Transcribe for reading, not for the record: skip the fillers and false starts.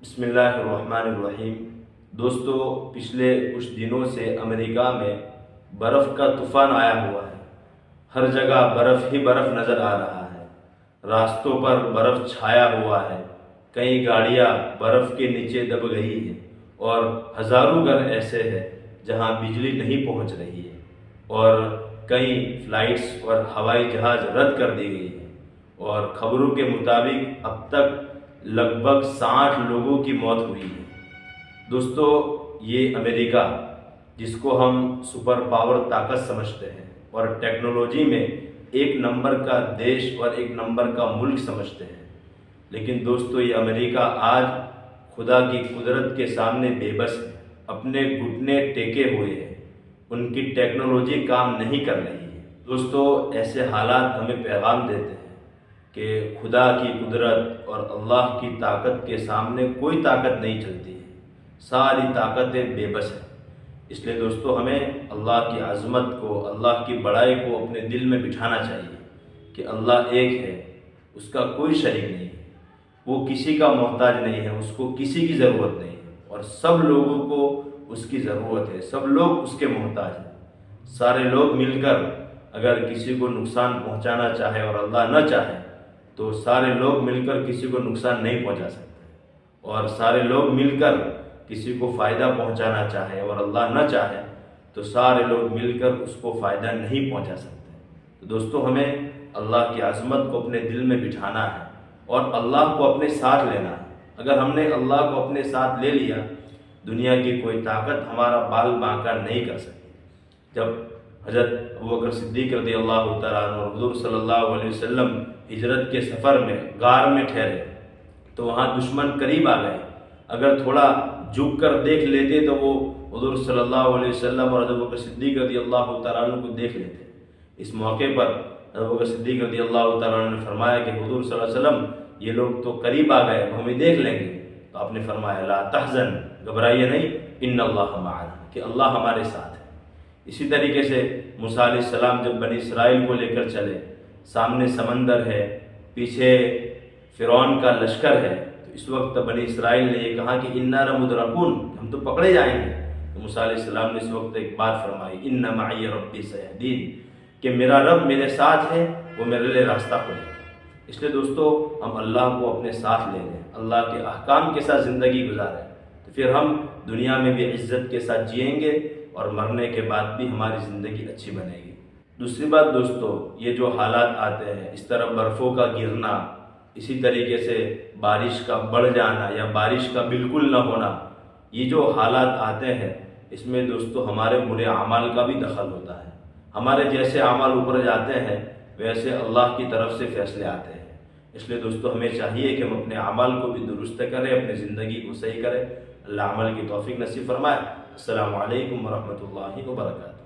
بسم اللہ الرحمن الرحیم۔ دوستو، پچھلے کچھ دنوں سے امریکہ میں برف کا طوفان آیا ہوا ہے۔ ہر جگہ برف ہی برف نظر آ رہا ہے۔ راستوں پر برف چھایا ہوا ہے۔ کئی گاڑیاں برف کے نیچے دب گئی ہیں اور ہزاروں گھر ایسے ہیں جہاں بجلی نہیں پہنچ رہی ہے، اور کئی فلائٹس اور ہوائی جہاز رد کر دی گئی ہیں، اور خبروں کے مطابق اب تک لگ بھگ 60 لوگوں کی موت ہوئی ہے۔ دوستو، یہ امریکہ جس کو ہم سپر پاور طاقت سمجھتے ہیں اور ٹیکنالوجی میں ایک نمبر کا دیش اور ایک نمبر کا ملک سمجھتے ہیں، لیکن دوستو یہ امریکہ آج خدا کی قدرت کے سامنے بے بس ہے، اپنے گھٹنے ٹیکے ہوئے ہیں۔ ان کی ٹیکنالوجی کام نہیں کر رہی ہے۔ دوستو، ایسے حالات ہمیں پیغام دیتے ہیں کہ خدا کی قدرت اور اللہ کی طاقت کے سامنے کوئی طاقت نہیں چلتی ہے، ساری طاقتیں بے بس ہیں۔ اس لیے دوستو، ہمیں اللہ کی عظمت کو، اللہ کی بڑائی کو اپنے دل میں بٹھانا چاہیے کہ اللہ ایک ہے، اس کا کوئی شریک نہیں ہے، وہ کسی کا محتاج نہیں ہے، اس کو کسی کی ضرورت نہیں ہے، اور سب لوگوں کو اس کی ضرورت ہے، سب لوگ اس کے محتاج ہیں۔ سارے لوگ مل کر اگر کسی کو نقصان پہنچانا چاہے اور اللہ نہ چاہے تو سارے لوگ مل کر کسی کو نقصان نہیں پہنچا سکتے، اور سارے لوگ مل کر کسی کو فائدہ پہنچانا چاہے اور اللہ نہ چاہے تو سارے لوگ مل کر اس کو فائدہ نہیں پہنچا سکتے۔ تو دوستو، ہمیں اللہ کی عظمت کو اپنے دل میں بٹھانا ہے اور اللہ کو اپنے ساتھ لینا ہے۔ اگر ہم نے اللہ کو اپنے ساتھ لے لیا، دنیا کی کوئی طاقت ہمارا بال بانکا نہیں کر سکتی۔ جب حضرت ابوبکر صدیق رضی اللہ تعالیٰ عنہ اور حضور صلی اللہ علیہ وسلم ہجرت کے سفر میں غار میں ٹھہرے تو وہاں دشمن قریب آ گئے۔ اگر تھوڑا جھک کر دیکھ لیتے تو وہ حضور صلی اللہ علیہ وسلم اور حضرت ابوبکر صدیق رضی اللہ تعالیٰ عنہ کو دیکھ لیتے۔ اس موقع پر حضرت ابوبکر صدیق رضی اللہ تعالیٰ عنہ نے فرمایا کہ حضور صلی اللہ علیہ وسلم، یہ لوگ تو قریب آ گئے، ہمیں دیکھ لیں گے۔ تو آپ نے فرمایا لا تحزن، گھبرائیے نہیں، ان اللہ معنا، کہ اللہ ہمارے ساتھ ہے۔ اسی طریقے سے موسیٰ علیہ السلام جب بنی اسرائیل کو لے کر چلے، سامنے سمندر ہے، پیچھے فرعون کا لشکر ہے، تو اس وقت بنی اسرائیل نے یہ کہا کہ انا لمدرکون، ہم تو پکڑے جائیں گے۔ تو موسیٰ علیہ السلام نے اس وقت ایک بات فرمائی، ان معی ربی سیہدین، کہ میرا رب میرے ساتھ ہے، وہ میرے لیے راستہ کھولے گا۔ اس لیے دوستو، ہم اللہ کو اپنے ساتھ لے لیں، اللہ کے احکام کے ساتھ زندگی گزاریں، تو پھر ہم دنیا میں بھی عزت کے ساتھ جئیں گے اور مرنے کے بعد بھی ہماری زندگی اچھی بنے گی۔ دوسری بات دوستو، یہ جو حالات آتے ہیں، اس طرح برفوں کا گرنا، اسی طریقے سے بارش کا بڑھ جانا یا بارش کا بالکل نہ ہونا، یہ جو حالات آتے ہیں، اس میں دوستو ہمارے برے اعمال کا بھی دخل ہوتا ہے۔ ہمارے جیسے اعمال اوپر جاتے ہیں ویسے اللہ کی طرف سے فیصلے آتے ہیں۔ اس لیے دوستو ہمیں چاہیے کہ ہم اپنے اعمال کو بھی درست کریں، اپنی زندگی کو صحیح کریں۔ اللہ عمل کی توفیق نصیب فرمائے۔ السلام علیکم ورحمۃ اللہ وبرکاتہ۔